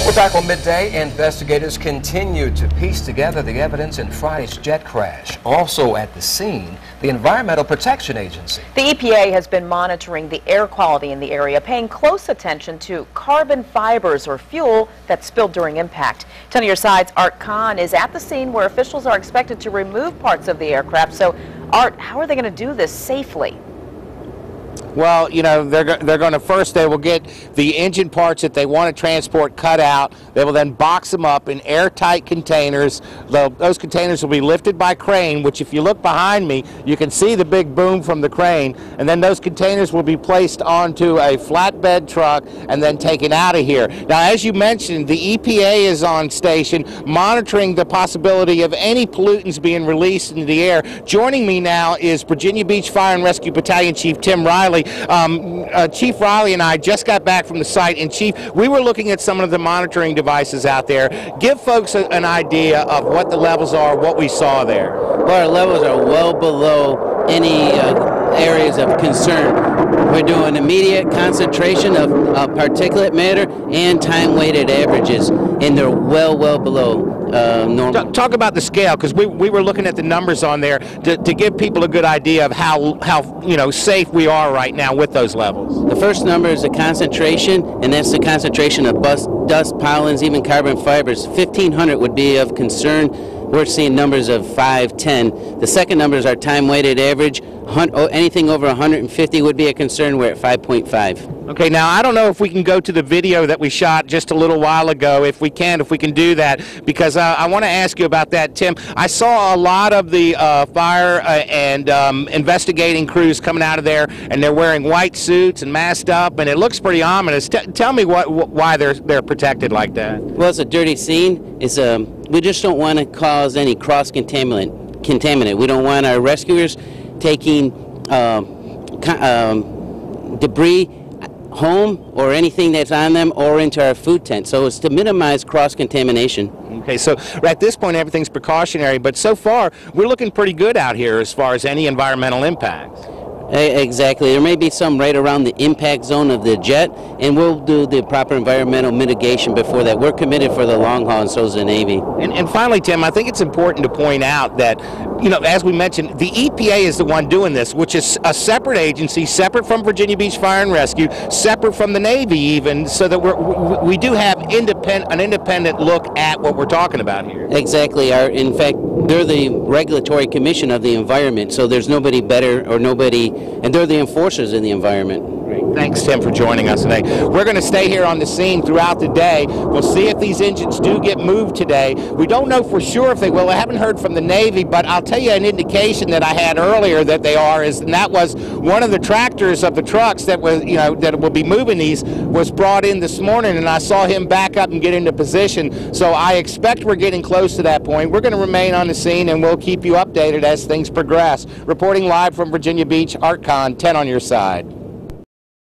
We're back on Midday. Investigators continue to piece together the evidence in Friday's jet crash. Also at the scene, the Environmental Protection Agency. The EPA has been monitoring the air quality in the area, paying close attention to carbon fibers or fuel that spilled during impact. 10 on your side's Art Kahn is at the scene where officials are expected to remove parts of the aircraft. So, Art, how are they going to do this safely? Well, you know, they're going to first, they will get the engine parts that they want to transport cut out. They will then box them up in airtight containers. Those containers will be lifted by crane, which if you look behind me, you can see the big boom from the crane. And then those containers will be placed onto a flatbed truck and then taken out of here. Now, as you mentioned, the EPA is on station monitoring the possibility of any pollutants being released into the air. Joining me now is Virginia Beach Fire and Rescue Battalion Chief Tim Riley. Chief Riley and I just got back from the site, and Chief, we were looking at some of the monitoring devices out there. Give folks an idea of what the levels are, what we saw there. Well, our levels are well below any areas of concern. We're doing immediate concentration of particulate matter and time-weighted averages, and they're well below normal. Talk about the scale, because we were looking at the numbers on there to give people a good idea of how safe we are right now with those levels. The first number is the concentration, and that's the concentration of dust, pollens, even carbon fibers. 1,500 would be of concern. We're seeing numbers of 5, 10. The second number is our time-weighted average. Anything over 150 would be a concern. We're at 5.5. Okay, now I don't know if we can go to the video that we shot just a little while ago, if we can do that, because I want to ask you about that, Tim. I saw a lot of the fire and investigating crews coming out of there, and they're wearing white suits and masked up, and it looks pretty ominous. Tell me why they're protected like that. Well, it's a dirty scene. We just don't want to cause any cross-contaminant. We don't want our rescuers taking debris home or anything that's on them or into our food tent. So it's to minimize cross-contamination. Okay, so at this point everything's precautionary, but so far we're looking pretty good out here as far as any environmental impacts. Exactly. There may be some right around the impact zone of the jet, and we'll do the proper environmental mitigation before that. We're committed for the long haul, and so is the Navy. And finally, Tim, I think it's important to point out that, as we mentioned, the EPA is the one doing this, which is a separate agency, separate from Virginia Beach Fire and Rescue, separate from the Navy even, so that we do have an independent look at what we're talking about here. Exactly. In fact, they're the regulatory commission of the environment, so there's nobody better or nobody, and they're the enforcers in the environment. Great. Thanks, Tim, for joining us today. We're going to stay here on the scene throughout the day. We'll see if these engines do get moved today. We don't know for sure if they will. I haven't heard from the Navy, but I'll tell you an indication that I had earlier that they are, and that was one of the tractors of the trucks that was, that will be moving these was brought in this morning, and I saw him back up and get into position. So I expect we're getting close to that point. We're going to remain on the scene, and we'll keep you updated as things progress. Reporting live from Virginia Beach, Art Kahn, 10 on your side.